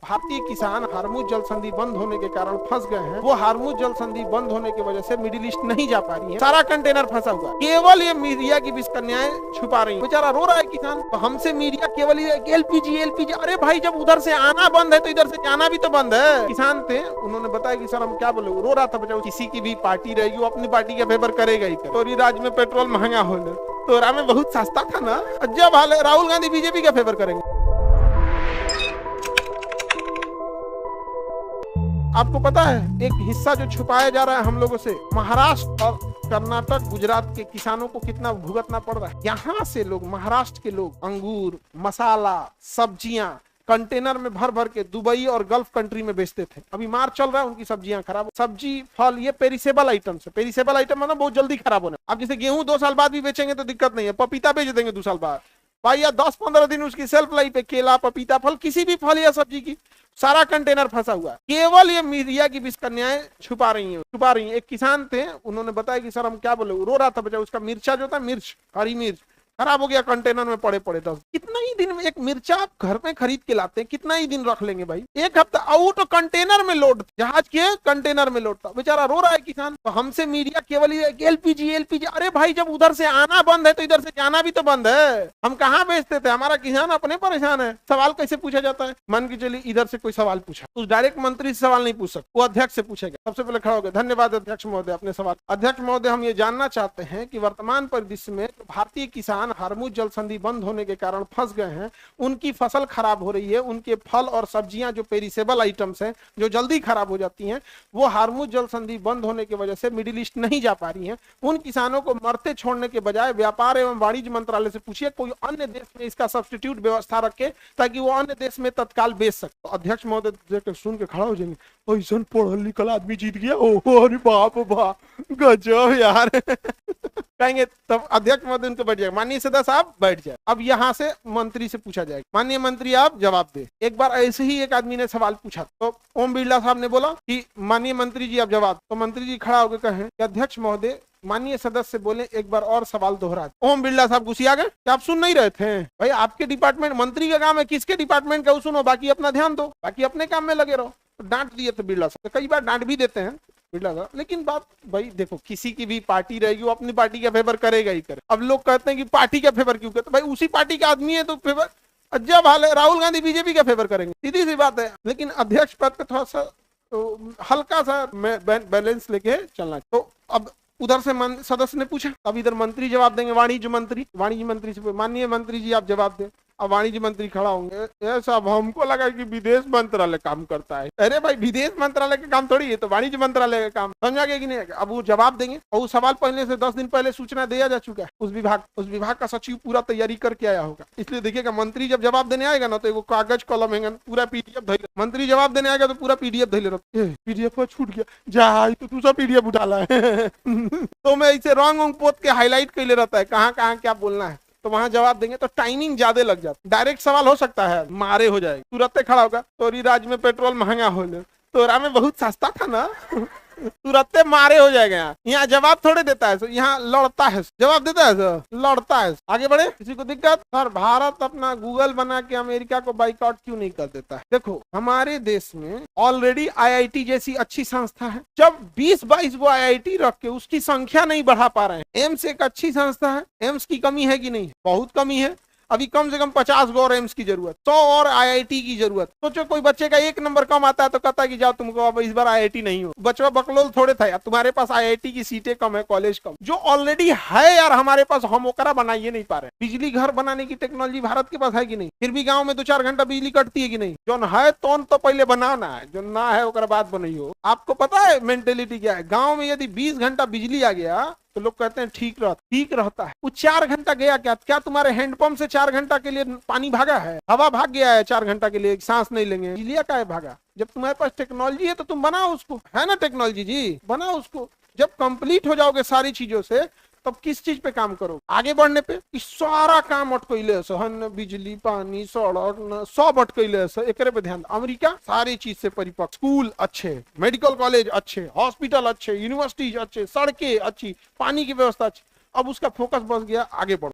भारतीय किसान हार्मुज जल संधि बंद होने के कारण फंस गए हैं। वो हार्मुज जल संधि बंद होने की वजह से मिडिल ईस्ट नहीं जा पा रही है। सारा कंटेनर फंसा हुआ, केवल ये मीडिया की विस्कन्याएं छुपा रही है। बेचारा रो रहा है किसान। तो हमसे मीडिया केवल एलपीजी एलपीजी, अरे भाई जब उधर से आना बंद है तो इधर से जाना भी तो बंद है। किसान थे, उन्होंने बताया कि सर हम क्या बोले, रो रहा था बेचारा। किसी की भी पार्टी रहेगी वो अपनी पार्टी का फेवर करेगा ही। तो राज्य में पेट्रोल महंगा होने तो में बहुत सस्ता था ना। जब हाल राहुल गांधी बीजेपी का फेवर करेंगे। आपको पता है एक हिस्सा जो छुपाया जा रहा है हम लोगों से, महाराष्ट्र और कर्नाटक गुजरात के किसानों को कितना भुगतना पड़ रहा है। यहाँ से लोग, महाराष्ट्र के लोग अंगूर, मसाला, सब्जियां कंटेनर में भर भर के दुबई और गल्फ कंट्री में बेचते थे। अभी मार चल रहा है, उनकी सब्जियां खराब, सब्जी फल ये पेरिसेबल आइटम है। पेरिसेबल आइटम मतलब बहुत जल्दी खराब होने। अब जैसे गेहूं 2 साल बाद भी बेचेंगे तो दिक्कत नहीं है, पपीता बेच देंगे 2 साल बाद भाई, या 10-15 दिन उसकी सेल्फ लाइफ है। केला, पपीता, फल, किसी भी फल या सब्जी की सारा कंटेनर फंसा हुआ है। केवल ये मीडिया की विस्कन्याएं छुपा रही हैं। एक किसान थे, उन्होंने बताया कि सर हम क्या बोले, रो रहा था बेचारा। उसका मिर्चा जो था, मिर्च, हरी मिर्च खराब हो गया, कंटेनर में पड़े 10। कितना ही दिन में एक मिर्चा आप घर में खरीद के लाते हैं, कितना ही दिन रख लेंगे भाई, 1 हफ्ता। आउट तो कंटेनर में लोड, जहाज के कंटेनर में लोड था। बेचारा रो रहा है किसान। तो हमसे मीडिया केवल एलपीजी एलपीजी, अरे भाई जब उधर से आना बंद है तो इधर से जाना भी तो बंद है। हम कहाँ बेचते थे, हमारा किसान अपने परेशान है। सवाल कैसे पूछा जाता है, मान के चलिए इधर से कोई सवाल पूछा तो डायरेक्ट मंत्री से सवाल नहीं पूछ सकते, वो अध्यक्ष से पूछेगा। सबसे पहले खड़ा हो गया, धन्यवाद अध्यक्ष महोदय अपने सवाल। अध्यक्ष महोदय हम ये जानना चाहते हैं कि वर्तमान परिदृश्य में भारतीय किसान हार्मुज जल संधि बंद होने के कारण फंस गए हैं। उनकी फसल खराब हो रही है, उनके फल और सब्जियां जो पेरिसेबल आइटम्स हैं, जो जल्दी खराब हो जाती हैं, वो हार्मुज जल संधि बंद होने की वजह से मिडिल ईस्ट नहीं जा पा रही हैं। उन किसानों को मरते छोड़ने के बजाय व्यापार एवं वाणिज्य मंत्रालय से पूछिए कोई अन्य देश में इसका सब्स्टिट्यूट व्यवस्था रखे ताकि वो अन्य देश में तत्काल बेच सके। तो अध्यक्ष महोदय सुन के खड़ा हो जाएंगे, ऐसा पढ़ल लिखल आदमी जीत गया, ओह अरे बाप बा, गजब यार कहेंगे। तब अध्यक्ष महोदय उनको बैठ जाएगा, माननीय सदस्य साहब बैठ जाए। अब यहाँ से मंत्री से पूछा जाएगा, माननीय मंत्री आप जवाब दे। एक बार ऐसे ही एक आदमी ने सवाल पूछा तो ओम बिरला साहब ने बोला कि माननीय मंत्री जी आप जवाब। तो मंत्री जी खड़ा होकर कहें कि अध्यक्ष महोदय माननीय सदस्य बोले एक बार और सवाल दोहरा। ओम बिरला साहब गुस्सिया गए, क्या आप सुन नहीं रहे थे भाई? आपके डिपार्टमेंट, मंत्री का काम है, किसके डिपार्टमेंट का सुनो, बाकी अपना ध्यान दो, बाकी अपने काम में लगे रहो। तो डांट दिए थे बिरला साहब, कई बार डांट भी देते हैं बिरला साहब। लेकिन बात भाई देखो, किसी की भी पार्टी रहेगी वो अपनी पार्टी का फेवर करेगा ही करे। अब लोग कहते हैं कि पार्टी का फेवर क्यों करते, भाई उसी पार्टी का आदमी है तो फेवर। जब हाल है राहुल गांधी बीजेपी का फेवर करेंगे, सीधी सी बात है। लेकिन अध्यक्ष पद का थोड़ा सा तो हल्का सा बैलेंस लेके चलना। तो अब उधर से सदस्य ने पूछा, अब इधर मंत्री जवाब देंगे, वाणिज्य मंत्री से माननीय मंत्री जी आप जवाब दें। अब वाणिज्य मंत्री खड़ा होंगे, साहब हमको लगा कि विदेश मंत्रालय काम करता है। अरे भाई विदेश मंत्रालय का काम थोड़ी है, तो वाणिज्य मंत्रालय का काम, समझा गया कि नहीं? अब वो जवाब देंगे और वो सवाल पहले से 10 दिन पहले सूचना दिया जा चुका है। उस विभाग का सचिव पूरा तैयारी करके आया होगा। इसलिए देखिएगा मंत्री जब जवाब देने आएगा ना तो वो कागज कलम है, पूरा पीडीएफ धैले। मंत्री जवाब देने आएगा तो पूरा पीडीएफ धैले रहो, पीडीएफ छूट गया जा तो दूसरा पीडीएफ उठाला है तो मैं इसे रॉन्ग पोत के हाईलाइट कैले रहता है कहाँ क्या बोलना है, तो वहां जवाब देंगे तो टाइमिंग ज्यादा लग जाती। डायरेक्ट सवाल हो सकता है, मारे हो जाएगा, तुरंत खड़ा होगा तोरी राज्य में पेट्रोल महंगा हो ले, तोरा में बहुत सस्ता था ना तुरंत मारे हो जाएगा। यहाँ जवाब थोड़े देता है, यहाँ लड़ता है, जवाब देता है, लड़ता है। आगे बढ़े, किसी को दिक्कत? सर भारत अपना गूगल बना के अमेरिका को बाइकआउट क्यों नहीं कर देता है? देखो हमारे देश में ऑलरेडी आईआईटी जैसी अच्छी संस्था है। जब 20-22 वो आईआईटी रख के उसकी संख्या नहीं बढ़ा पा रहे हैं। एम्स एक अच्छी संस्था है, एम्स की कमी है कि नहीं? बहुत कमी है। अभी कम से कम 50 और एम्स की जरूरत, 100 और आईआईटी की जरूरत। सोचो कोई बच्चे का 1 नंबर कम आता है तो कहता है कि जाओ तुमको अब इस बार आईआईटी नहीं हो। बच्चा बकलोल थोड़े था यार, तुम्हारे पास आईआईटी की सीटें कम है, कॉलेज कम। जो ऑलरेडी है यार हमारे पास, हम ओकरा बनाइए नहीं पा रहे। बिजली घर बनाने की टेक्नोलॉजी भारत के पास है कि नहीं? फिर भी गाँव में 2-4 घंटा बिजली कटती है कि नहीं? जो है तो पहले बनाना है, जो ना है ओकरा बाद बनाइयो। आपको पता है मेंटेलिटी क्या है? गाँव में यदि 20 घंटा बिजली आ गया तो लोग कहते हैं ठीक रहता है। वो 4 घंटा गया क्या तुम्हारे हैंडपंप से 4 घंटा के लिए पानी भागा है? हवा भाग गया है 4 घंटा के लिए, सांस नहीं लेंगे, बिजली का है भागा। जब तुम्हारे पास टेक्नोलॉजी है तो तुम बनाओ उसको, है ना टेक्नोलॉजी जी, बनाओ उसको। जब कंप्लीट हो जाओगे सारी चीजों से तब किस चीज पे काम करो? आगे बढ़ने पे सारा काम अटकैले हन, बिजली, पानी, सड़क सब अटकैले एक पे ध्यान। अमेरिका सारी चीज से परिपक्व, स्कूल अच्छे, मेडिकल कॉलेज अच्छे, हॉस्पिटल अच्छे, यूनिवर्सिटीज अच्छे, सड़कें अच्छी, पानी की व्यवस्था अच्छी। अब उसका फोकस बस गया आगे बढ़ो।